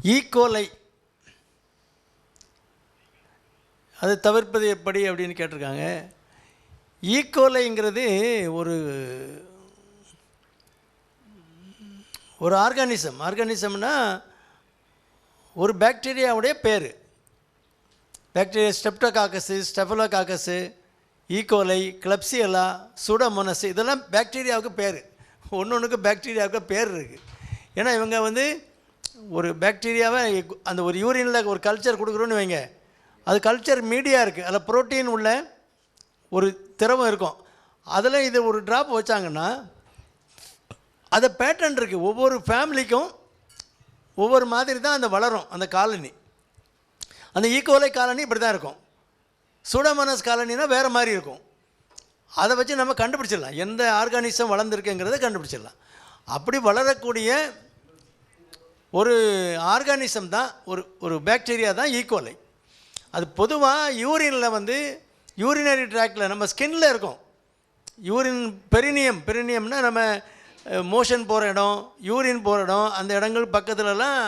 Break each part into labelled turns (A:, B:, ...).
A: E coli அதை தவிர்ப்பது எப்படி அப்படின்னு கேட்டிருக்காங்க. ஈகோலைங்கிறது ஒரு ஒரு ஆர்கானிசம்னா ஒரு பாக்டீரியாவுடைய பேர். பாக்டீரியா ஸ்ட்ரெப்டோகாக்கஸு, ஸ்டெஃபலோகாக்கஸு, ஈகோலை, கிளப்சியலா, சூடோமோனஸ் இதெல்லாம் பாக்டீரியாவுக்கு பேர். ஒன்றுக்கு பாக்டீரியாவுக்கு பேர் இருக்குது. ஏன்னா இவங்க வந்து ஒரு பாக்டீரியாவை அந்த ஒரு யூரினில் ஒரு கல்ச்சர் கொடுக்குறோன்னு வைங்க, அது கல்ச்சர் மீடியா இருக்குது, அதில் புரோட்டீன் உள்ள ஒரு திரவம் இருக்கும். அதில் இது ஒரு ட்ராப் வச்சாங்கன்னா அதை பேட்டர்ன் இருக்குது. ஒவ்வொரு ஃபேமிலிக்கும் ஒவ்வொரு மாதிரி தான் அந்த வளரும் அந்த காலனி. அந்த ஈகோலை காலனி இப்படி தான் இருக்கும். சூடோமோனாஸ் காலனினா வேறு மாதிரி இருக்கும். அதை வச்சு நம்ம கண்டுபிடிச்சிடலாம் எந்த ஆர்கானிசம் வளர்ந்துருக்குங்கிறத கண்டுபிடிச்சிடலாம். அப்படி வளரக்கூடிய ஒரு ஆர்கானிசம் தான் ஒரு பாக்டீரியா தான் ஈகோலை. அது பொதுவாக யூரினில் வந்து யூரினரி ட்ராக்டில் நம்ம ஸ்கின்னில் இருக்கும். யூரின் பெரினியம்னா நம்ம மோஷன் போகிற இடம், யூரின் போகிற இடம், அந்த இடங்கள் பக்கத்துலலாம்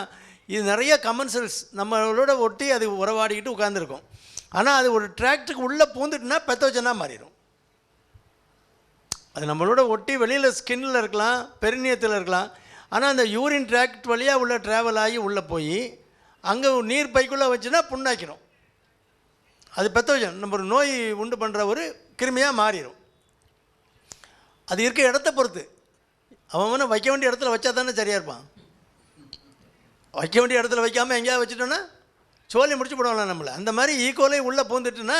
A: இது நிறைய கமன்சல்ஸ் நம்மளோட ஒட்டி அது உறவாடிக்கிட்டு உட்காந்துருக்கும். ஆனால் அது ஒரு ட்ராக்டுக்கு உள்ளே பூந்துட்டுனா பெத்தோஜனாக மாறிடும். அது நம்மளோட ஒட்டி வெளியில் ஸ்கின்னில் இருக்கலாம், பெரினியத்தில் இருக்கலாம். ஆனால் அந்த யூரின் ட்ராக்ட் வழியாக உள்ள ட்ராவல் ஆகி உள்ளே போய் அங்கே நீர் பைக்குள்ளே வச்சுன்னா புண்ணாக்கிடும். அது பெத்தோஜன், நம்ம ஒரு நோய் உண்டு பண்ணுற ஒரு கிருமியாக மாறிடும். அது இருக்க இடத்த பொறுத்து. அவன் வைக்க வேண்டிய இடத்துல வச்சா தானே சரியாக இருப்பான். வைக்க வேண்டிய இடத்துல வைக்காமல் எங்கேயாவது வச்சுட்டோன்னா சோழி முடிச்சு போடுவாங்களா நம்மளை. அந்த மாதிரி ஈகோலை உள்ளே பூந்துட்டுன்னா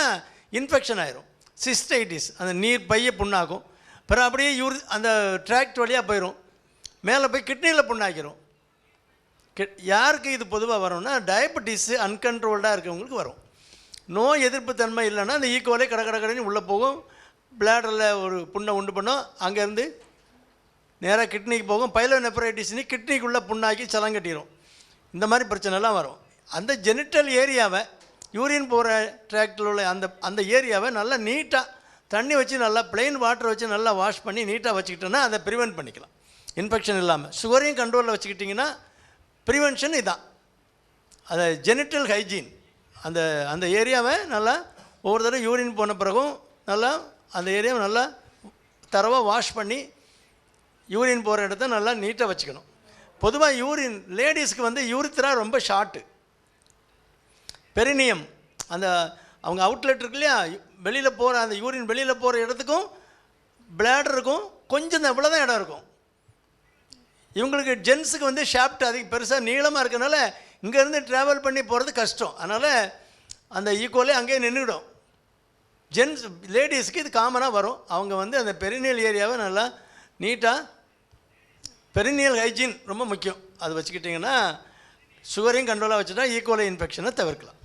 A: இன்ஃபெக்ஷன் ஆயிரும், சிஸ்டைட்டிஸ், அந்த நீர் பைய புண்ணாகும். பிறகு அப்படியே அந்த ட்ராக்ட் வழியாக போயிடும், மேலே போய் கிட்னியில் புண்ணாக்கிடும். யாருக்கு இது பொதுவாக வரும்னா டயபெட்டிஸு அன்கண்ட்ரோல்டாக இருக்கவங்களுக்கு வரும். நோய் எதிர்ப்பு தன்மை இல்லைன்னா அந்த ஈகோலை கடன்னு உள்ளே போகும், பிளாடரில் ஒரு புண்ணை உண்டு பண்ணும், அங்கேருந்து நேராக கிட்னிக்கு போகும். பைலோநெஃப்ரைட்டிஸ்னு கிட்னிக்குள்ளே புண்ணாக்கி சலங்கட்டிடும். இந்த மாதிரி பிரச்சனைலாம் வரும். அந்த ஜெனிட்டல் ஏரியாவை, யூரின் போகிற ட்ராக்டில் உள்ள அந்த ஏரியாவை நல்லா நீட்டாக தண்ணி வச்சு நல்லா ப்ளெயின் வாட்டர் வச்சு நல்லா வாஷ் பண்ணி நீட்டாக வச்சுக்கிட்டோன்னா அதை ப்ரிவென்ட் பண்ணிக்கலாம், இன்ஃபெக்ஷன் இல்லாமல். சுகரையும் கண்ட்ரோலில் வச்சுக்கிட்டிங்கன்னா ப்ரிவென்ஷன் இதான். அதை ஜெனிட்டல் ஹைஜீன், அந்த ஏரியாவை நல்லா ஒவ்வொரு தடவை யூரின் போன பிறகும் நல்லா அந்த ஏரியாவை நல்லா தரவாக வாஷ் பண்ணி யூரின் போகிற இடத்த நல்லா நீட்டாக வச்சுக்கணும். பொதுவாக யூரின் லேடிஸ்க்கு வந்து யூரித்ரா ரொம்ப ஷார்ட்டு. பெரினியம் அந்த அவங்க அவுட்லெட் இருக்கு இல்லையா, வெளியில் போகிற அந்த யூரின் வெளியில் போகிற இடத்துக்கும் பிளாடருக்கும் கொஞ்சம் இவ்வளோ தான் இடம் இருக்கும். இவங்களுக்கு ஜென்ஸுக்கு வந்து ஷாஃப்ட் அதிகம் பெருசாக நீளமாக இருக்கனால இங்கேருந்து ட்ராவல் பண்ணி போகிறது கஷ்டம். அதனால் அந்த ஈக்குவலே அங்கேயே நின்றுடும். லேடிஸ்க்கு இது காமனாக வரும். அவங்க வந்து அந்த பெரினியல் ஏரியாவை நல்லா நீட்டாக, பெரினியல் ஹைஜீன் ரொம்ப முக்கியம். அது வச்சுக்கிட்டிங்கன்னா சுகரையும் கண்ட்ரோலாக வச்சுட்டா ஈக்குவலை இன்ஃபெக்ஷனை தவிர்க்கலாம்.